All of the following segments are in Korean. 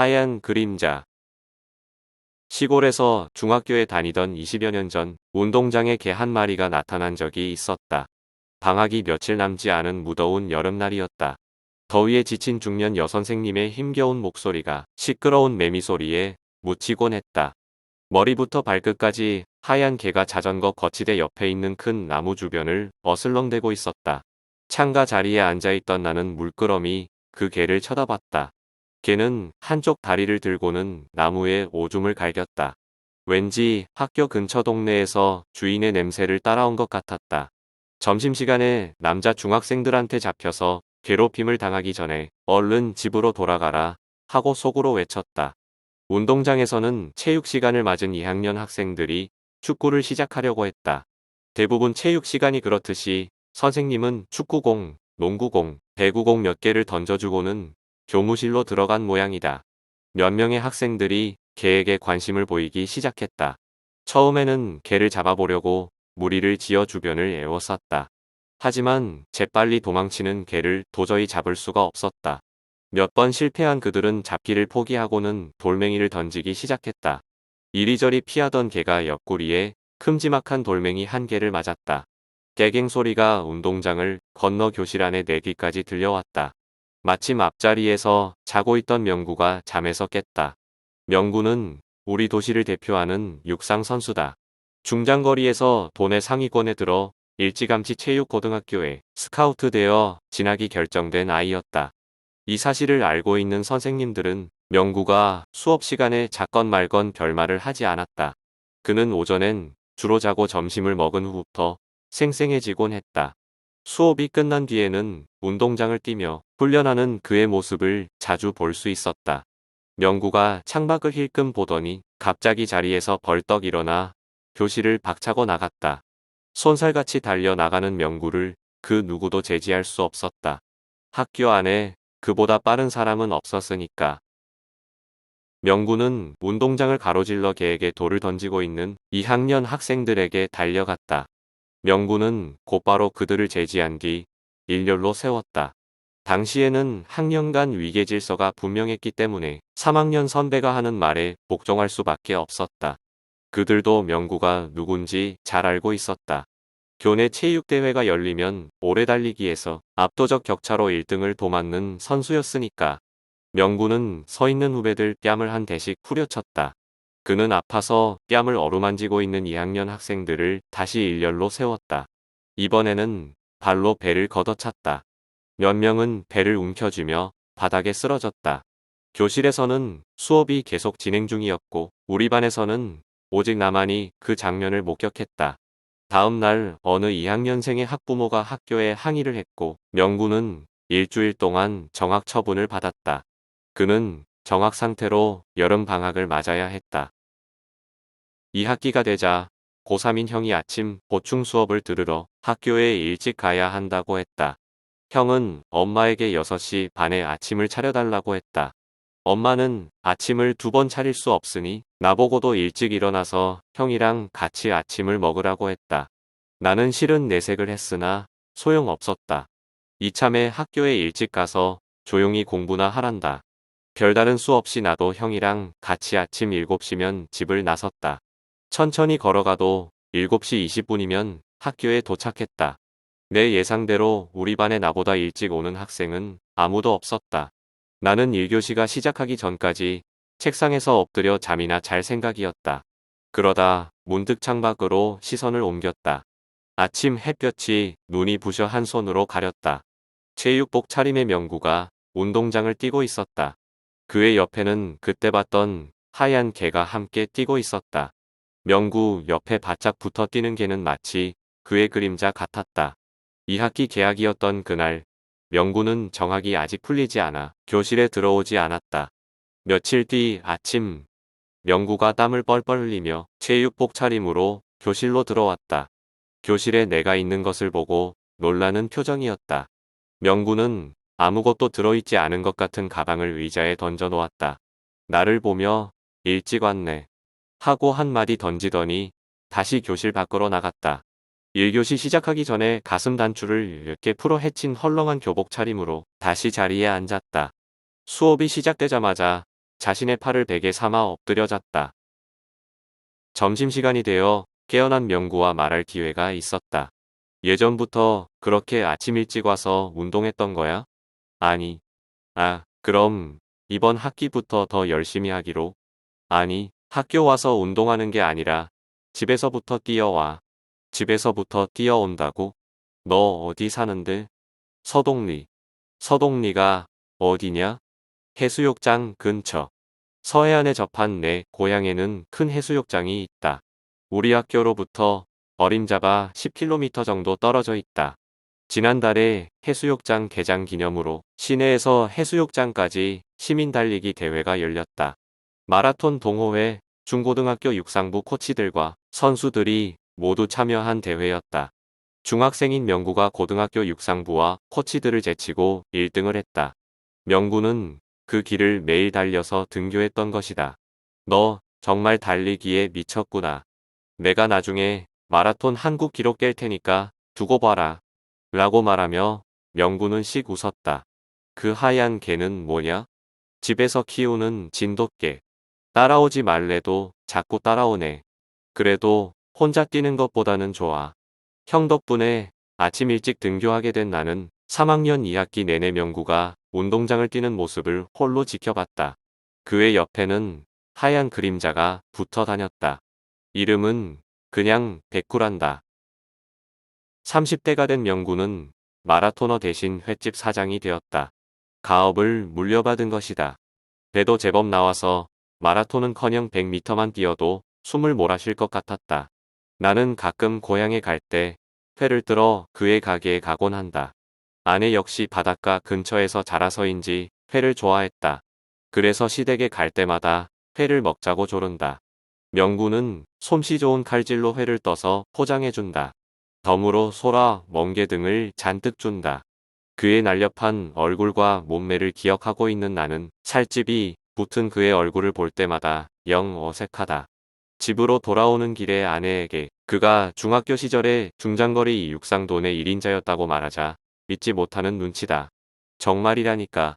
하얀 그림자. 시골에서 중학교에 다니던 20여 년 전 운동장에 개 한 마리가 나타난 적이 있었다. 방학이 며칠 남지 않은 무더운 여름날이었다. 더위에 지친 중년 여선생님의 힘겨운 목소리가 시끄러운 매미 소리에 묻히곤 했다. 머리부터 발끝까지 하얀 개가 자전거 거치대 옆에 있는 큰 나무 주변을 어슬렁대고 있었다. 창가 자리에 앉아있던 나는 물끄러미 그 개를 쳐다봤다. 개는 한쪽 다리를 들고는 나무에 오줌을 갈겼다. 왠지 학교 근처 동네에서 주인의 냄새를 따라온 것 같았다. 점심시간에 남자 중학생들한테 잡혀서 괴롭힘을 당하기 전에 얼른 집으로 돌아가라 하고 속으로 외쳤다. 운동장에서는 체육 시간을 맞은 2학년 학생들이 축구를 시작하려고 했다. 대부분 체육 시간이 그렇듯이 선생님은 축구공, 농구공, 배구공 몇 개를 던져주고는 교무실로 들어간 모양이다. 몇 명의 학생들이 개에게 관심을 보이기 시작했다. 처음에는 개를 잡아보려고 무리를 지어 주변을 에워쌌다. 하지만 재빨리 도망치는 개를 도저히 잡을 수가 없었다. 몇 번 실패한 그들은 잡기를 포기하고는 돌멩이를 던지기 시작했다. 이리저리 피하던 개가 옆구리에 큼지막한 돌멩이 한 개를 맞았다. 깨갱 소리가 운동장을 건너 교실 안에 내 귀까지 들려왔다. 마침 앞자리에서 자고 있던 명구가 잠에서 깼다. 명구는 우리 도시를 대표하는 육상 선수다. 중장거리에서 도내 상위권에 들어 일찌감치 체육고등학교에 스카우트 되어 진학이 결정된 아이였다. 이 사실을 알고 있는 선생님들은 명구가 수업 시간에 잤건 말건 별말을 하지 않았다. 그는 오전엔 주로 자고 점심을 먹은 후부터 생생해지곤 했다. 수업이 끝난 뒤에는 운동장을 뛰며 훈련하는 그의 모습을 자주 볼 수 있었다. 명구가 창밖을 힐끔 보더니 갑자기 자리에서 벌떡 일어나 교실을 박차고 나갔다. 손살같이 달려 나가는 명구를 그 누구도 제지할 수 없었다. 학교 안에 그보다 빠른 사람은 없었으니까. 명구는 운동장을 가로질러 개에게 돌을 던지고 있는 2학년 학생들에게 달려갔다. 명구는 곧바로 그들을 제지한 뒤 일렬로 세웠다. 당시에는 학년간 위계질서가 분명했기 때문에 3학년 선배가 하는 말에 복종할 수밖에 없었다. 그들도 명구가 누군지 잘 알고 있었다. 교내 체육대회가 열리면 오래 달리기에서 압도적 격차로 1등을 도맡는 선수였으니까. 명구는 서 있는 후배들 뺨을 한 대씩 후려쳤다. 그는 아파서 뺨을 어루만지고 있는 2학년 학생들을 다시 일렬로 세웠다. 이번에는 발로 배를 걷어찼다. 몇 명은 배를 움켜쥐며 바닥에 쓰러졌다. 교실에서는 수업이 계속 진행 중이었고 우리 반에서는 오직 나만이 그 장면을 목격했다. 다음 날 어느 2학년생의 학부모가 학교에 항의를 했고 명구는 일주일 동안 정학 처분을 받았다. 그는 정학 상태로 여름 방학을 맞아야 했다. 2학기가 되자 고3인 형이 아침 보충 수업을 들으러 학교에 일찍 가야 한다고 했다. 형은 엄마에게 6시 반에 아침을 차려달라고 했다. 엄마는 아침을 2번 차릴 수 없으니 나보고도 일찍 일어나서 형이랑 같이 아침을 먹으라고 했다. 나는 실은 내색을 했으나 소용없었다. 이참에 학교에 일찍 가서 조용히 공부나 하란다. 별다른 수 없이 나도 형이랑 같이 아침 7시면 집을 나섰다. 천천히 걸어가도 7시 20분이면 학교에 도착했다. 내 예상대로 우리 반에 나보다 일찍 오는 학생은 아무도 없었다. 나는 1교시가 시작하기 전까지 책상에서 엎드려 잠이나 잘 생각이었다. 그러다 문득 창밖으로 시선을 옮겼다. 아침 햇볕이 눈이 부셔 한 손으로 가렸다. 체육복 차림의 명구가 운동장을 뛰고 있었다. 그의 옆에는 그때 봤던 하얀 개가 함께 뛰고 있었다. 명구 옆에 바짝 붙어 뛰는 개는 마치 그의 그림자 같았다. 2학기 개학이었던 그날, 명구는 정학이 아직 풀리지 않아 교실에 들어오지 않았다. 며칠 뒤 아침, 명구가 땀을 뻘뻘 흘리며 체육복 차림으로 교실로 들어왔다. 교실에 내가 있는 것을 보고 놀라는 표정이었다. 명구는 아무것도 들어있지 않은 것 같은 가방을 의자에 던져 놓았다. 나를 보며 일찍 왔네 하고 한마디 던지더니 다시 교실 밖으로 나갔다. 1교시 시작하기 전에 가슴 단추를 이렇게 풀어 헤친 헐렁한 교복 차림으로 다시 자리에 앉았다. 수업이 시작되자마자 자신의 팔을 베개 삼아 엎드려 잤다. 점심시간이 되어 깨어난 명구와 말할 기회가 있었다. 예전부터 그렇게 아침 일찍 와서 운동했던 거야? 아니. 아, 그럼 이번 학기부터 더 열심히 하기로. 아니, 학교 와서 운동하는 게 아니라 집에서부터 뛰어와. 집에서부터 뛰어온다고? 너 어디 사는데? 서동리. 서동리가 어디냐? 해수욕장 근처. 서해안에 접한 내 고향에는 큰 해수욕장이 있다. 우리 학교로부터 어림잡아 10km 정도 떨어져 있다. 지난달에 해수욕장 개장 기념으로 시내에서 해수욕장까지 시민 달리기 대회가 열렸다. 마라톤 동호회, 중고등학교 육상부 코치들과 선수들이 모두 참여한 대회였다. 중학생인 명구가 고등학교 육상부와 코치들을 제치고 1등을 했다. 명구는 그 길을 매일 달려서 등교했던 것이다. 너 정말 달리기에 미쳤구나. 내가 나중에 마라톤 한국 기록 깰 테니까 두고 봐라. 라고 말하며 명구는 씩 웃었다. 그 하얀 개는 뭐냐? 집에서 키우는 진돗개. 따라오지 말래도 자꾸 따라오네. 그래도 혼자 뛰는 것보다는 좋아. 형 덕분에 아침 일찍 등교하게 된 나는 3학년 2학기 내내 명구가 운동장을 뛰는 모습을 홀로 지켜봤다. 그의 옆에는 하얀 그림자가 붙어 다녔다. 이름은 그냥 백구란다. 30대가 된 명구는 마라토너 대신 횟집 사장이 되었다. 가업을 물려받은 것이다. 배도 제법 나와서 마라톤은커녕 100m만 뛰어도 숨을 몰아쉴 것 같았다. 나는 가끔 고향에 갈 때 회를 들어 그의 가게에 가곤 한다. 아내 역시 바닷가 근처에서 자라서인지 회를 좋아했다. 그래서 시댁에 갈 때마다 회를 먹자고 조른다. 명구는 솜씨 좋은 칼질로 회를 떠서 포장해준다. 덤으로 소라, 멍게 등을 잔뜩 준다. 그의 날렵한 얼굴과 몸매를 기억하고 있는 나는 살집이 붙은 그의 얼굴을 볼 때마다 영 어색하다. 집으로 돌아오는 길에 아내에게 그가 중학교 시절에 중장거리 육상도내 1인자였다고 말하자 믿지 못하는 눈치다. 정말이라니까.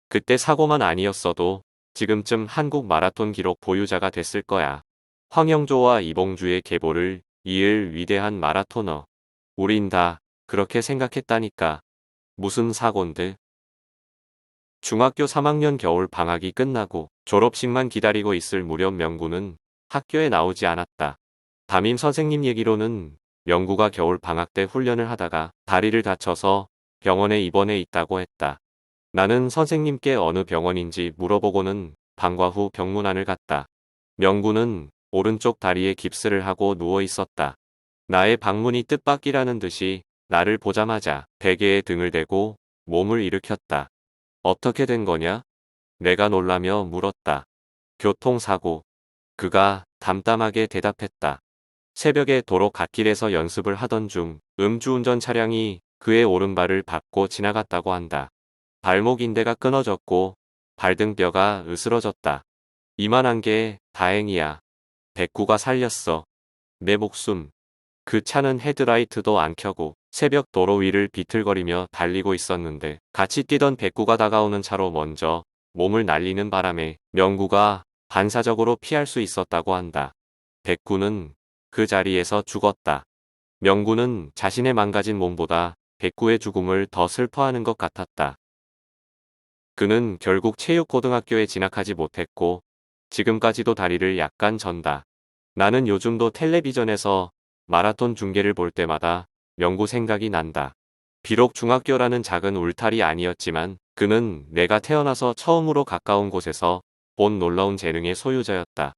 그때 사고만 아니었어도 지금쯤 한국 마라톤 기록 보유자가 됐을 거야. 황영조와 이봉주의 계보를 이을 위대한 마라토너. 우린 다 그렇게 생각했다니까. 무슨 사고인데? 중학교 3학년 겨울 방학이 끝나고 졸업식만 기다리고 있을 무렵 명구는 학교에 나오지 않았다. 담임 선생님 얘기로는 명구가 겨울 방학 때 훈련을 하다가 다리를 다쳐서 병원에 입원해 있다고 했다. 나는 선생님께 어느 병원인지 물어보고는 방과 후 병문안을 갔다. 명구는 오른쪽 다리에 깁스를 하고 누워 있었다. 나의 방문이 뜻밖이라는 듯이 나를 보자마자 베개에 등을 대고 몸을 일으켰다. 어떻게 된 거냐? 내가 놀라며 물었다. 교통사고. 그가 담담하게 대답했다. 새벽에 도로 갓길에서 연습을 하던 중 음주운전 차량이 그의 오른발을 밟고 지나갔다고 한다. 발목 인대가 끊어졌고 발등뼈가 으스러졌다. 이만한 게 다행이야. 백구가 살렸어. 내 목숨. 그 차는 헤드라이트도 안 켜고 새벽 도로 위를 비틀거리며 달리고 있었는데 같이 뛰던 백구가 다가오는 차로 먼저 몸을 날리는 바람에 명구가 반사적으로 피할 수 있었다고 한다. 백구는 그 자리에서 죽었다. 명구는 자신의 망가진 몸보다 백구의 죽음을 더 슬퍼하는 것 같았다. 그는 결국 체육고등학교에 진학하지 못했고 지금까지도 다리를 약간 전다. 나는 요즘도 텔레비전에서 마라톤 중계를 볼 때마다 명구 생각이 난다. 비록 중학교라는 작은 울타리 아니었지만 그는 내가 태어나서 처음으로 가까운 곳에서 본 놀라운 재능의 소유자였다.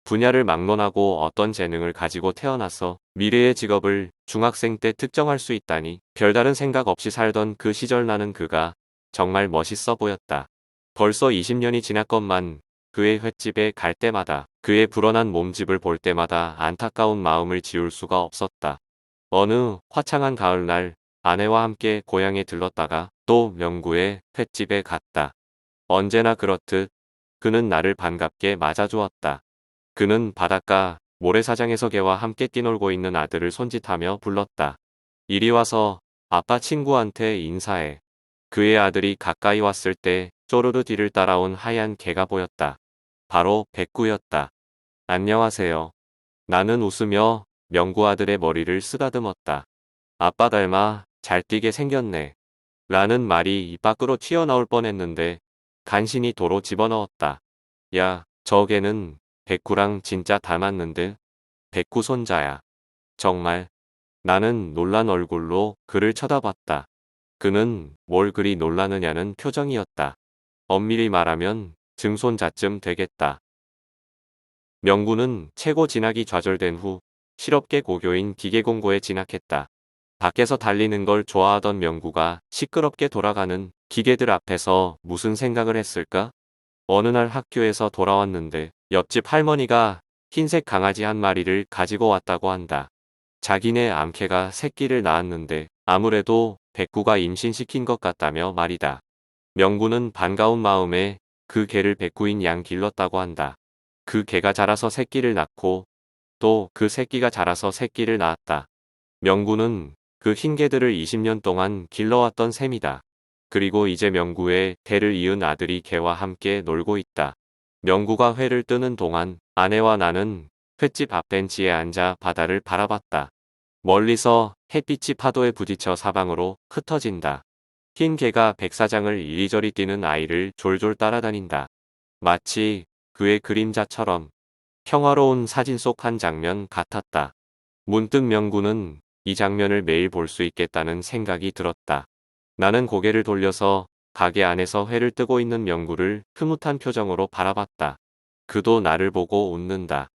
분야를 막론하고 어떤 재능을 가지고 태어나서 미래의 직업을 중학생 때 특정할 수 있다니 별다른 생각 없이 살던 그 시절 나는 그가 정말 멋있어 보였다. 벌써 20년이 지났건만 그의 횟집에 갈 때마다 그의 불어난 몸집을 볼 때마다 안타까운 마음을 지울 수가 없었다. 어느 화창한 가을날 아내와 함께 고향에 들렀다가 또 명구의 횟집에 갔다. 언제나 그렇듯 그는 나를 반갑게 맞아주었다. 그는 바닷가 모래사장에서 개와 함께 뛰놀고 있는 아들을 손짓하며 불렀다. 이리 와서 아빠 친구한테 인사해. 그의 아들이 가까이 왔을 때 쪼르르 뒤를 따라온 하얀 개가 보였다. 바로 백구였다. 안녕하세요. 나는 웃으며 명구 아들의 머리를 쓰다듬었다. 아빠 닮아 잘 뛰게 생겼네. 라는 말이 입 밖으로 튀어나올 뻔했는데 간신히 도로 집어넣었다. 야, 저 개는 백구랑 진짜 닮았는데? 백구 손자야. 정말? 나는 놀란 얼굴로 그를 쳐다봤다. 그는 뭘 그리 놀라느냐는 표정이었다. 엄밀히 말하면 증손자쯤 되겠다. 명구는 최고 진학이 좌절된 후 실업계 고교인 기계공고에 진학했다. 밖에서 달리는 걸 좋아하던 명구가 시끄럽게 돌아가는 기계들 앞에서 무슨 생각을 했을까? 어느 날 학교에서 돌아왔는데 옆집 할머니가 흰색 강아지 한 마리를 가지고 왔다고 한다. 자기네 암캐가 새끼를 낳았는데 아무래도 백구가 임신시킨 것 같다며 말이다. 명구는 반가운 마음에 그 개를 백구인 양 길렀다고 한다. 그 개가 자라서 새끼를 낳고 또 그 새끼가 자라서 새끼를 낳았다. 명구는 그 흰 개들을 20년 동안 길러왔던 셈이다. 그리고 이제 명구의 대를 이은 아들이 개와 함께 놀고 있다. 명구가 회를 뜨는 동안 아내와 나는 횟집 앞 벤치에 앉아 바다를 바라봤다. 멀리서 햇빛이 파도에 부딪혀 사방으로 흩어진다. 흰 개가 백사장을 이리저리 뛰는 아이를 졸졸 따라다닌다. 마치 그의 그림자처럼 평화로운 사진 속 한 장면 같았다. 문득 명구는 이 장면을 매일 볼 수 있겠다는 생각이 들었다. 나는 고개를 돌려서 가게 안에서 회를 뜨고 있는 명구를 흐뭇한 표정으로 바라봤다. 그도 나를 보고 웃는다.